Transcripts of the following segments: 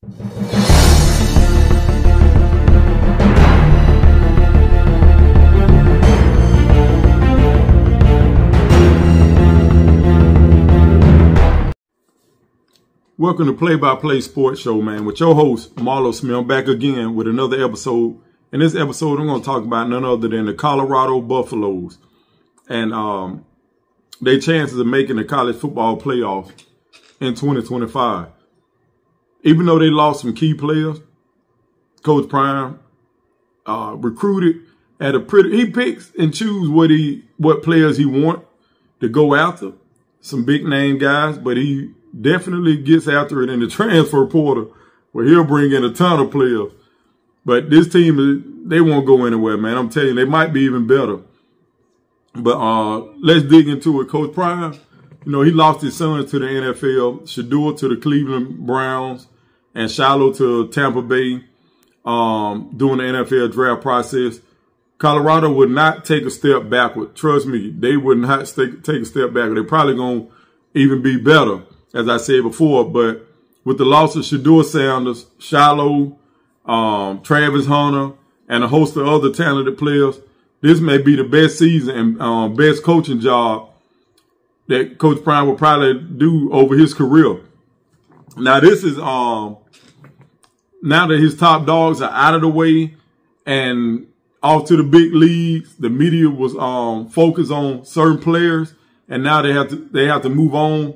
Welcome to Play by Play Sports Show, man, with your host, Marlo Smith. I'm back again with another episode. In this episode, I'm going to talk about none other than the Colorado Buffaloes and their chances of making the college football playoff in 2025. Even though they lost some key players, Coach Prime recruited at a he picks and chooses what players he want to go after. Some big name guys, but he definitely gets after it in the transfer portal where he'll bring in a ton of players. But this team, they won't go anywhere, man. I'm telling you, they might be even better. But let's dig into it. Coach Prime, you know, he lost his sons to the NFL, Shedeur to the Cleveland Browns, and Shiloh to Tampa Bay during the NFL draft process. Colorado would not take a step backward. Trust me, they would not take a step backward. They're probably going to even be better, as I said before. But with the loss of Shedeur Sanders, Shiloh, Travis Hunter, and a host of other talented players, this may be the best season and best coaching job that Coach Prime will probably do over his career. Now, this is now that his top dogs are out of the way and off to the big leagues, the media was focused on certain players, and now they have to move on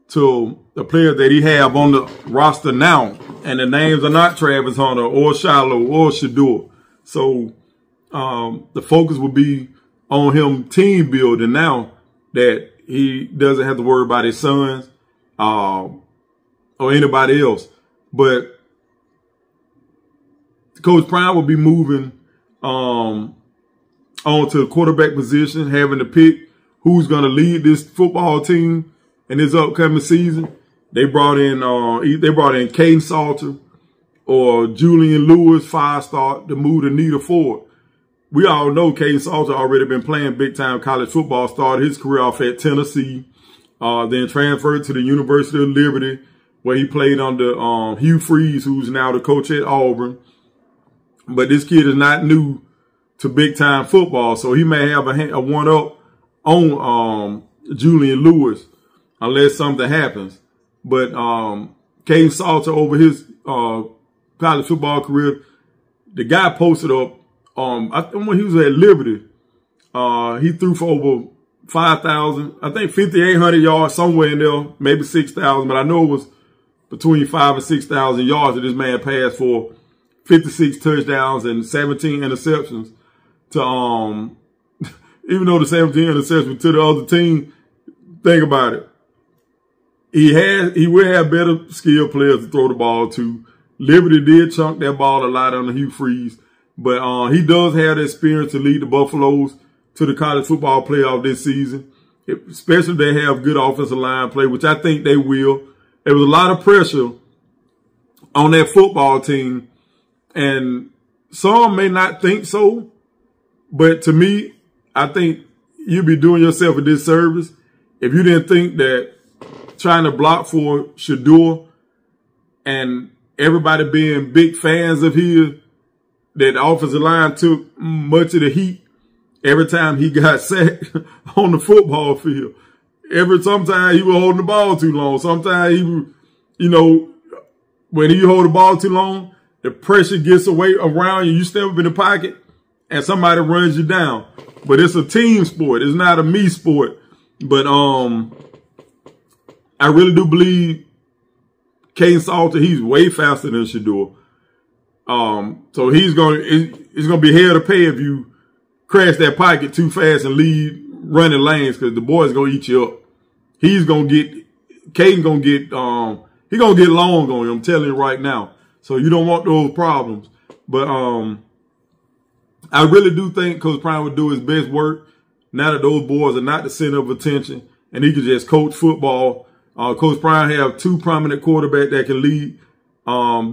to the players that he have on the roster now. And the names are not Travis Hunter or Shiloh or Shedeur. So the focus will be on him team building now that he doesn't have to worry about his sons or anybody else. But Coach Prime will be moving on to the quarterback position, having to pick who's going to lead this football team in this upcoming season. They brought in Caden Salter or Julian Lewis, 5-star, to move to Nita Ford. We all know Caden Salter already been playing big-time college football, started his career off at Tennessee, then transferred to the University of Liberty, where he played under Hugh Freeze, who's now the coach at Auburn. But this kid is not new to big-time football, so he may have a one-up on Julian Lewis unless something happens. But Caden Salter, over his college football career, the guy posted up, I think when he was at Liberty, he threw for over 5,000, I think 5,800 yards, somewhere in there, maybe 6,000, but I know it was between 5,000 and 6,000 yards that this man passed for 56 touchdowns and 17 interceptions to, even though the 17 interceptions to the other team, think about it. He will have better skilled players to throw the ball to. Liberty did chunk that ball a lot under Hugh Freeze, but he does have the experience to lead the Buffaloes to the college football playoff this season, especially if they have good offensive line play, which I think they will. There was a lot of pressure on that football team, and some may not think so, but to me, I think you'd be doing yourself a disservice if you didn't think that trying to block for Shedeur and everybody being big fans of his, that the offensive line took much of the heat every time he got sacked on the football field. Sometimes he was holding the ball too long. Sometimes he was, you know, when you hold the ball too long, the pressure gets away around you. You step up in the pocket and somebody runs you down. But it's a team sport. It's not a me sport. But I really do believe Caden Salter, he's way faster than Shedeur. So it's gonna be hell to pay if you crash that pocket too fast and leave running lanes, because the boy's gonna eat you up. Caden's gonna get long on you, I'm telling you right now. So you don't want those problems. But I really do think Coach Prime would do his best work now that those boys are not the center of attention and he can just coach football. Coach Prime have two prominent quarterbacks that can lead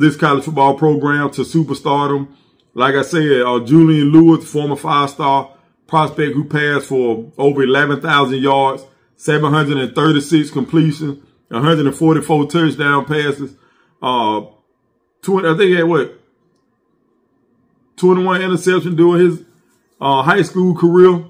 this college football program to superstardom. Like I said, Julian Lewis, former 5-star prospect who passed for over 11,000 yards, 736 completions, 144 touchdown passes. I think he had what? 21 interceptions during his high school career.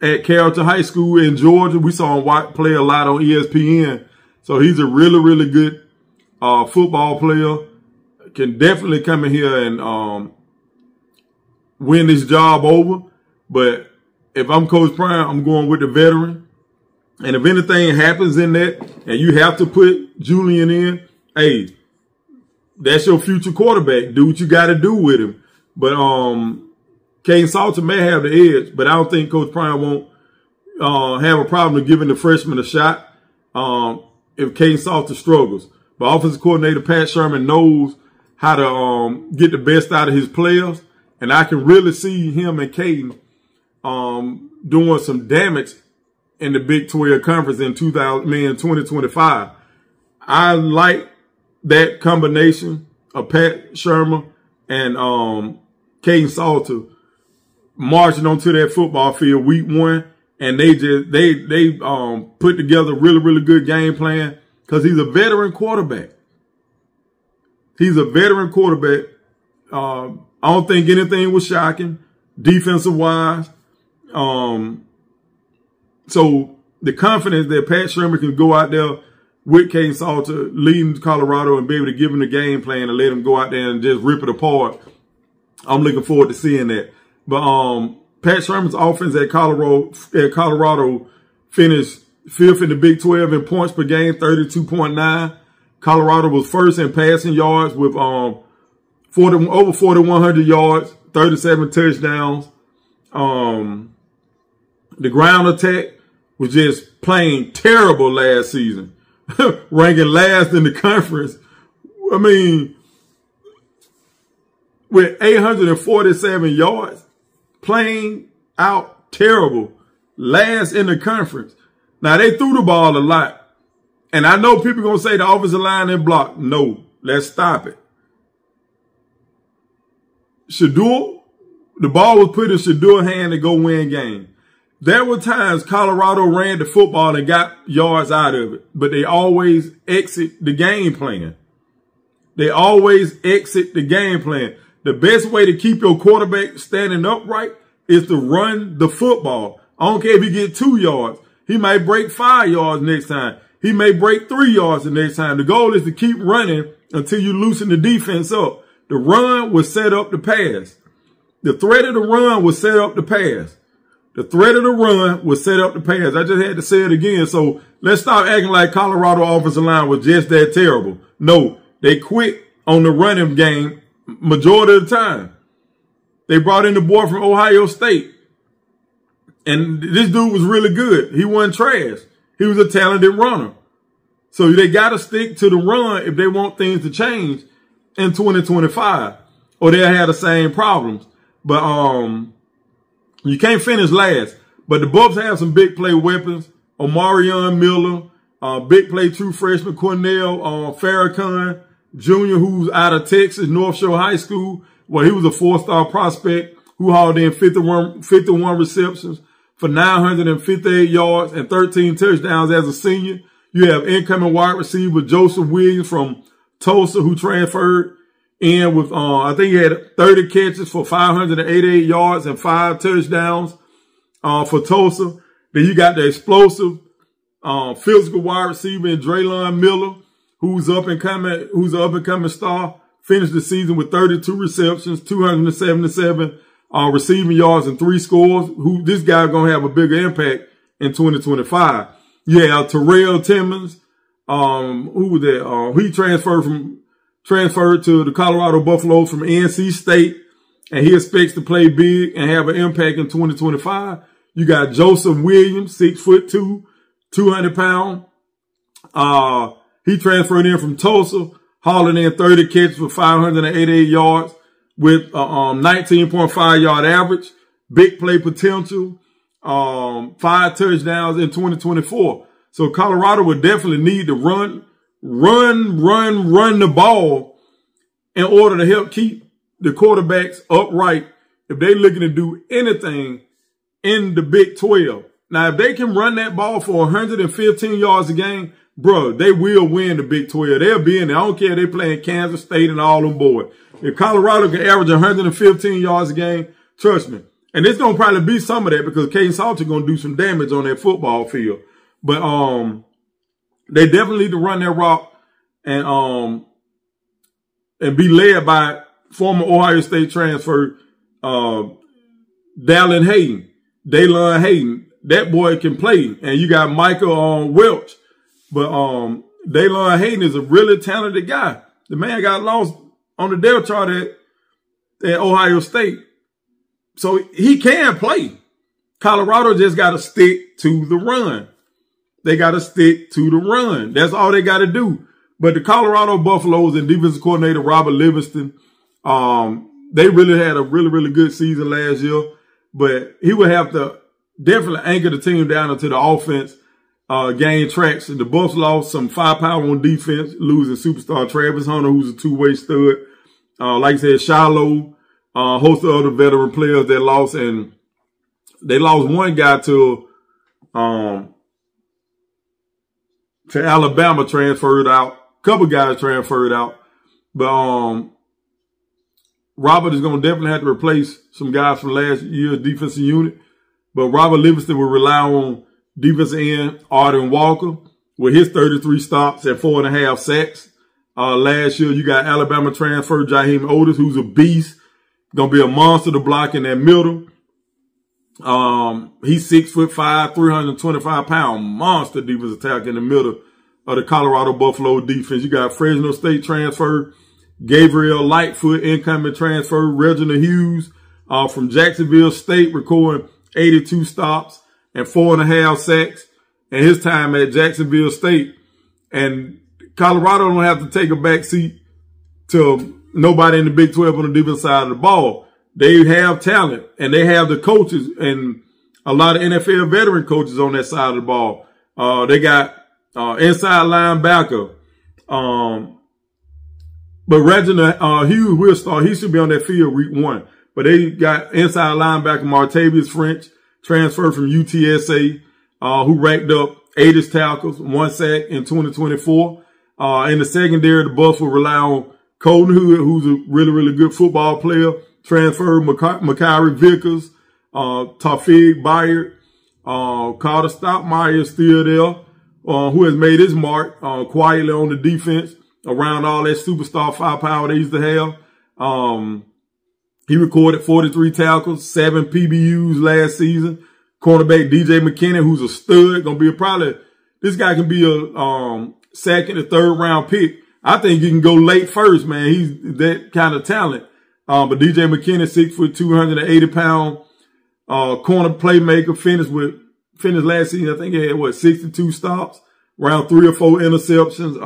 At Carrollton High School in Georgia, we saw him play a lot on ESPN. So he's a really, really good football player. Can definitely come in here and win this job over. But if I'm Coach Prime, I'm going with the veteran. And if anything happens in that and you have to put Julian in, hey, that's your future quarterback. Do what you got to do with him. But Kaidon Salter may have the edge, but I don't think Coach Prime won't have a problem with giving the freshman a shot if Kaidon Salter struggles. But offensive coordinator Pat Sherman knows how to get the best out of his players, and I can really see him and Kaidon doing some damage in the Big 12 Conference in 2025. I like that combination of Pat Sherman and Kaidon Salter marching onto that football field week 1, and they put together a really, really good game plan because he's a veteran quarterback. He's a veteran quarterback. I don't think anything was shocking defensive wise. So the confidence that Pat Sherman can go out there with Kaidon Salter leading Colorado and be able to give him the game plan and let him go out there and just rip it apart, I'm looking forward to seeing that. But Pat Sherman's offense at Colorado finished 5th in the Big 12 in points per game, 32.9. Colorado was first in passing yards with over 4,100 yards, 37 touchdowns. The ground attack was just plain terrible last season, ranking last in the conference. I mean, with 847 yards, plain out terrible, last in the conference. Now, they threw the ball a lot. And I know people going to say the offensive line didn't block. No, let's stop it. Shedeur, the ball was put in Shedur's hand to go win game. There were times Colorado ran the football and got yards out of it, but they always exit the game plan. They always exit the game plan. The best way to keep your quarterback standing upright is to run the football. I don't care if he get 2 yards. He might break 5 yards next time. He may break 3 yards the next time. The goal is to keep running until you loosen the defense up. The run will set up the pass. The threat of the run will set up the pass. The threat of the run will set up the pass. I just had to say it again. So let's stop acting like Colorado offensive line was just that terrible. No, they quit on the running game majority of the time. They brought in the boy from Ohio State. And this dude was really good. He wasn't trash. He was a talented runner. So they got to stick to the run if they want things to change in 2025. Or they'll have the same problems. But you can't finish last. But the Bucs have some big play weapons. Omarion Miller, big play true freshman Cornell Farrakhan Jr., who's out of Texas, North Shore High School. Well, he was a 4-star prospect who hauled in 51 receptions for 958 yards and 13 touchdowns as a senior. You have incoming wide receiver Joseph Williams from Tulsa, who transferred in with, I think he had 30 catches for 588 yards and 5 touchdowns for Tulsa. Then you got the explosive physical wide receiver in Draylon Miller, who's an up-and-coming star. Finished the season with 32 receptions, 277 receiving yards and 3 scores. This guy going to have a bigger impact in 2025. Yeah, Terrell Timmons, who was that? He transferred to the Colorado Buffaloes from NC State, and he expects to play big and have an impact in 2025. You got Joseph Williams, 6'2", 200 pounds. He transferred in from Tulsa, hauling in 30 catches for 588 yards with 19.5 yard average, big play potential, 5 touchdowns in 2024. So Colorado would definitely need to run the ball in order to help keep the quarterbacks upright if they're looking to do anything in the Big 12. Now, if they can run that ball for 115 yards a game, bro, they will win the Big 12. They'll be in there. I don't care if they playing Kansas State and all them boys. If Colorado can average 115 yards a game, trust me. And it's going to probably be some of that because Kaidon Salter going to do some damage on that football field. But they definitely need to run that rock and be led by former Ohio State transfer Daylon Hayden. That boy can play. And you got Michael Welch. But Daylon Hayden is a really talented guy. The man got lost on the depth chart at Ohio State. So he can play. Colorado just got to stick to the run. They got to stick to the run. That's all they got to do. But the Colorado Buffaloes and defensive coordinator Robert Livingston, they really had a really, really good season last year. But he would have to definitely anchor the team down into the offense, gain traction. The Buffs lost some firepower on defense, losing superstar Travis Hunter, who's a two-way stud. Like I said, Shiloh, a host of other veteran players that lost, and they lost one guy to Alabama, transferred out. A couple guys transferred out. But Robert is going to definitely have to replace some guys from last year's defensive unit. But Robert Livingston will rely on defensive end Arden Walker with his 33 stops and 4.5 sacks. Last year, you got Alabama transfer Jaheim Otis, who's a beast. Going to be a monster to block in that middle. He's 6'5", 325-pound monster defensive tackle in the middle of the Colorado Buffalo defense. You got Fresno State transfer Gabriel Lightfoot, incoming transfer Reginald Hughes from Jacksonville State, recording 82 stops and 4.5 sacks in his time at Jacksonville State. And Colorado don't have to take a back seat to nobody in the Big 12 on the defense side of the ball. They have talent, and they have the coaches and a lot of NFL veteran coaches on that side of the ball. They got inside linebacker. But Reginald Hughes will start. He should be on that field week 1. But they got inside linebacker Martavius French, transferred from UTSA, who racked up 80 tackles, 1 sack in 2024. In the secondary, the Buffs will rely on Colton Hood, who's a really, really good football player. Transferred Makari Vickers, Taufik Bayard, Carter Stockmeyer still there, who has made his mark quietly on the defense around all that superstar firepower they used to have. He recorded 43 tackles, 7 PBUs last season. Cornerback DJ McKinney, who's a stud, gonna be this guy can be a second or third round pick. I think he can go late first, man. He's that kind of talent. But DJ McKinney, 6'2", 280-pound corner playmaker, finished last season. I think he had 62 stops, around 3 or 4 interceptions.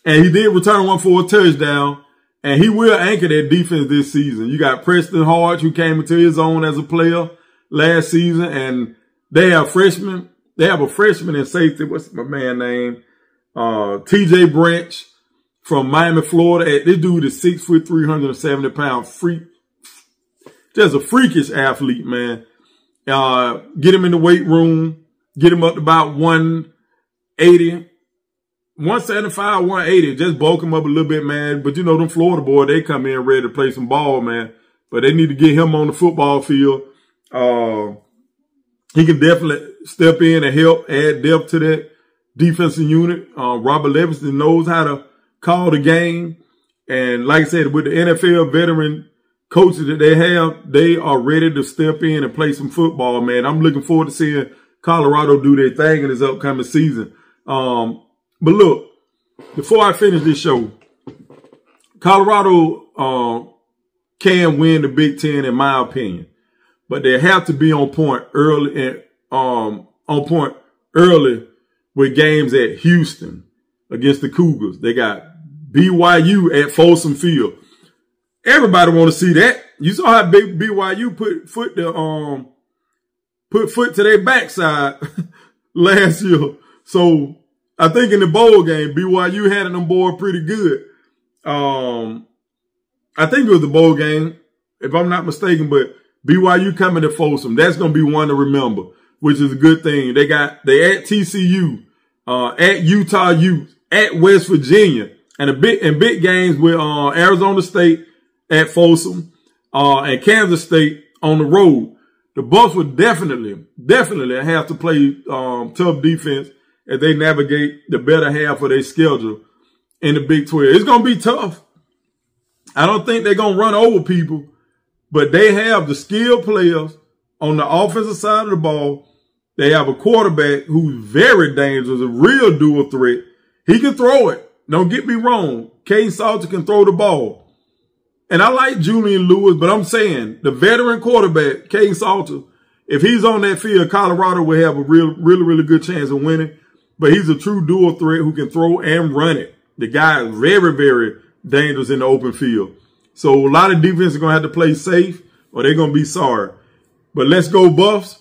And he did return one for a touchdown. And he will anchor that defense this season. You got Preston Hodge, who came into his own as a player last season, and they have freshmen. They have a freshman in safety. What's my man name? TJ Branch from Miami, Florida. This dude is 6', 370-pound freak. Just a freakish athlete, man. Get him in the weight room. Get him up to about 180. 175, 180. Just bulk him up a little bit, man. But you know, them Florida boys, they come in ready to play some ball, man. But they need to get him on the football field. He can definitely step in and help add depth to that defensive unit. Robert Livingston knows how to call the game. And like I said, with the NFL veteran coaches that they have, they are ready to step in and play some football, man. I'm looking forward to seeing Colorado do their thing in this upcoming season. But look, before I finish this show, Colorado can win the Big Ten, in my opinion, but they have to be on point early with games at Houston against the Cougars. They got BYU at Folsom Field. Everybody want to see that. You saw how big BYU put foot to their backside last year. So I think in the bowl game, BYU had them board pretty good. I think it was the bowl game, if I'm not mistaken, but BYU coming to Folsom. That's going to be one to remember, which is a good thing. They at TCU at Utah Utes, at West Virginia, and big games with Arizona State at Folsom, and Kansas State on the road. The Buffs would definitely have to play tough defense as they navigate the better half of their schedule in the Big 12. It's going to be tough. I don't think they're going to run over people, but they have the skilled players on the offensive side of the ball. They have a quarterback who's very dangerous, a real dual threat. He can throw it. Don't get me wrong. Kaidon Salter can throw the ball. And I like Julian Lewis, but I'm saying the veteran quarterback, Kaidon Salter, if he's on that field, Colorado will have a really good chance of winning. But he's a true dual threat who can throw and run it. The guy is very dangerous in the open field. So a lot of defense are going to have to play safe or they're going to be sorry. But let's go Buffs.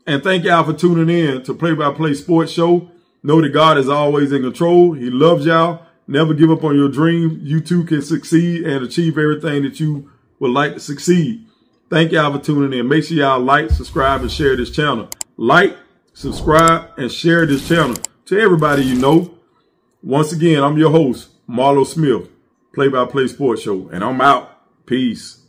And thank y'all for tuning in to Play by Play Sports Show. Know that God is always in control. He loves y'all. Never give up on your dreams. You too can succeed and achieve everything that you would like to succeed. Thank y'all for tuning in. Make sure y'all like, subscribe, and share this channel. Like, subscribe, and share this channel to everybody you know. Once again, I'm your host, Marlo Smith, Play by Play Sports Show, and I'm out. Peace.